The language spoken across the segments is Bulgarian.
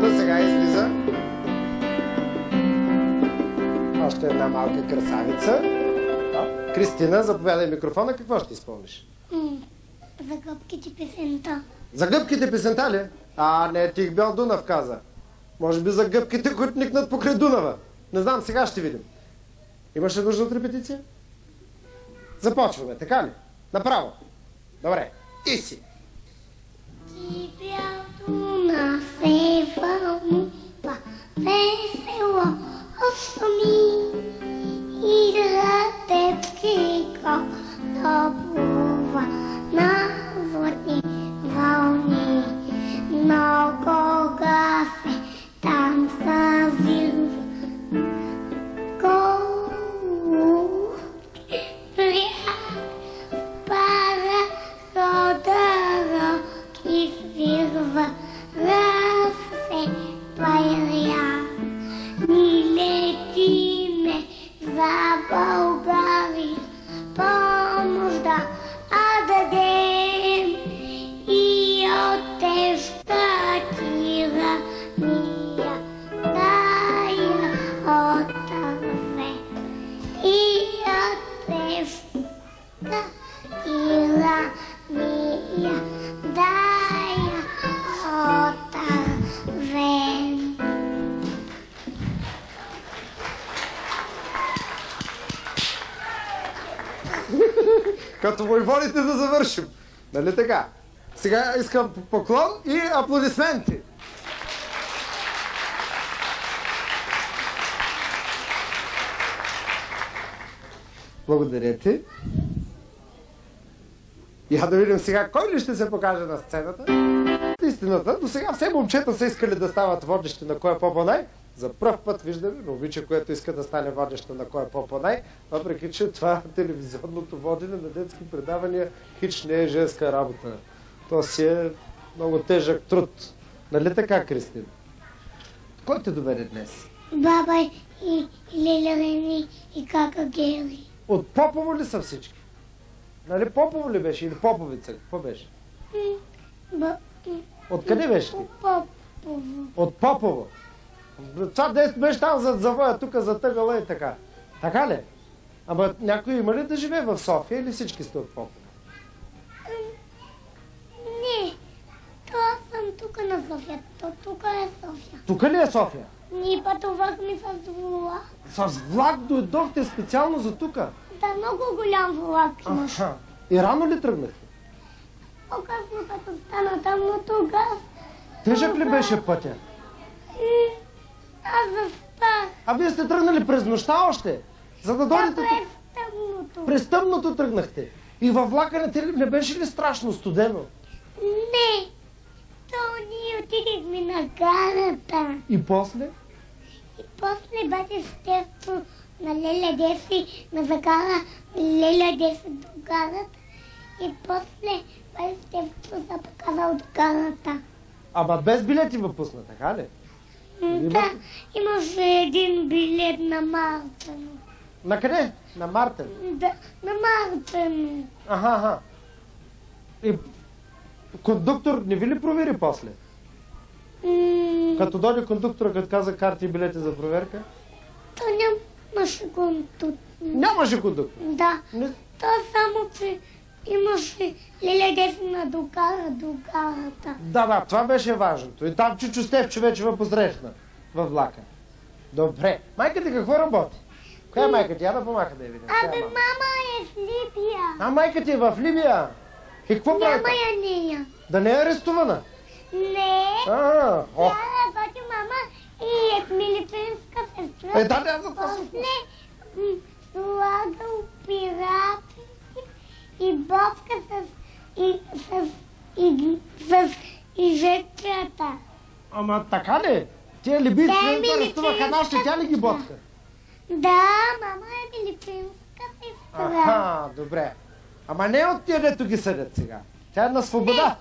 Ето сега излиза. Още една малка красавица. Кристина, заповядай микрофона. Какво ще изпълниш? За гъбките песента. За гъбките песента ли? Не, Тих Бял Дунав каза. Може би за гъбките, които никнат покрай Дунава. Не знам, сега ще видим. Имаш ли нужда от репетиция? Започваме, така ли? Направо. Добре. И си. Ти бял Дунав се вълнува весело осми и за теб крико добува на златни вълни. Но кога се там съзирва парахода и свирва разсе пайря. Ни летиме за България помощ да дадем и от тежка тирания дая отърве и от тежка тирания дая отърве. Като войводите да завършим. Нали така? Сега искам поклон и аплодисменти. Благодаря ти. Я да видим сега кой ли ще се покаже на сцената. Истината, до сега все момчета са искали да стават водещи на Кой е по-по-най. За пръв път виждаме момиче, което иска да стане водеща на Кой е по-по-най, въпреки че това телевизионното водене на детски предавания хич не е женска работа. То си е много тежък труд. Нали така, Кристина? Кой те доведе днес? Баба и Леля Рени и кака Гери. От Попово ли са всички? Нали Попово ли беше или Поповица? Какво беше? От къде беше ти? От Попово. От Попово. Това дето беше там зад завоя, тук затъгала и така. Така ли? Ама някой има ли да живее в София или всички сте от Попово? Не, това съм тук на София. Тук е София. Тук ли е София? Ние пътувахме с влак. С влак дойдохте специално за тука? Да, много голям влак имаш. И рано ли тръгнахте? По-късно като стана там, но тогава... Тежък ли беше пътя? Аз заспах. А вие сте тръгнали през нощта още? За да дойдете тук? През тъмното. През тъмното тръгнахте. И във влака не беше ли страшно студено? Не. То ние отидехме на гарата. И после? И после бате степто на Леля Деси ме закара Леля Деси до гарата. И после бате степто се покара от гарата. Ама без билети ви пусна, така ли? Да, имаше един билет на Мартено. На къде? На Мартен? Да, на Мартено. Аха. И кондуктор не ви ли провери после? Като дойде кондуктора, като каза карти и билети за проверка? То нямаше кондуктор. Нямаше кондуктор? Да. Не... То само, че имаше Леля Десна до гарата. Да, това беше важното. И там Чичо Стефчо вече ме посрещна във влака. Добре. Майка ти какво работи? Коя е майка ти? Я да помаха да я видим. Абе, мама е в Либия. А майка ти е в Либия? И какво прави? Няма я нея. Да не е арестувана? Не. Тя работи мама и е филипинска сестра. Да. После слага операции и бобка с жетрата. Ама така ли? Тия либийци не арестуваха нашите, тя ли ги ботка? Да, мама е филипинска сестра. Добре. Ама не от тия, дето ги съдят сега. Тя е на свобода.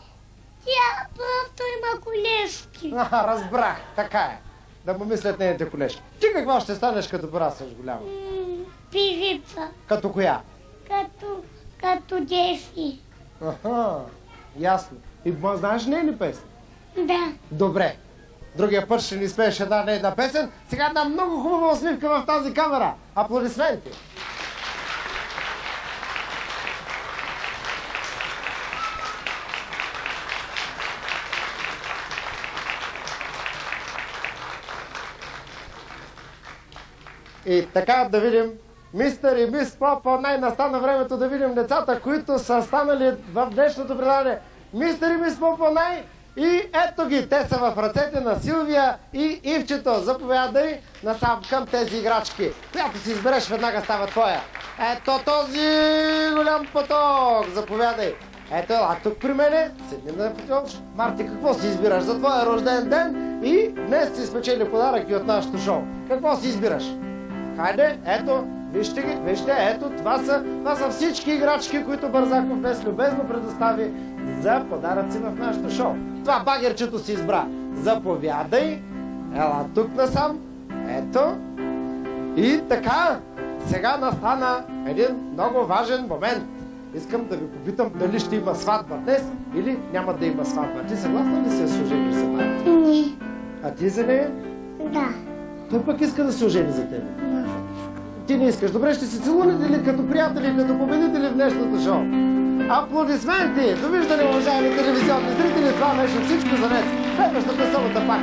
Тя просто има колежки. Разбрах, така е. Да му мислят нейните колежки. Ти каква ще станеш като пораснеш голяма? Певица. Като коя? Като Деси. Ясно. И знаеш нейни песни? Да. Добре. Другия път ще ни спееш една песен. Сега една много хубава усмивка в тази камера. Аплодисменти! И така да видим мистер и мис Попо, настана времето да видим децата, които са станали в днешното предаване. Мистер и мис Попо и ето ги, те са в ръцете на Силвия и Ивчето. Заповядай насам към тези играчки. Която си избереш, веднага става твоя. Ето този голям поток. Заповядай. Ето, а тук при мене, седни на поток. Марти, какво си избираш за твоя рожден ден? И днес си спечели подарък и от нашото шоу. Какво си избираш? Хайде, ето, вижте ги, вижте, ето, това са всички играчки, които Бързаков днес любезно предостави за подаръци в нашото шоу. Това багерчето си избра. Заповядай, ела тук насам, ето. И така, сега настана един много важен момент. Искам да ви попитам дали ще има сватба днес или няма да има сватба. Ти съгласна ли си да се ожени за Марти? Не. А ти за нея? Да. Той пък иска да се ожени за тебе. Ти не искаш. Добре, ще се целунете ли като приятели, като победители в днешното шоу? Аплодисменти! Довиждане, уважаеми телевизионни зрители! Това беше всичко за днес. Следващата събота пак.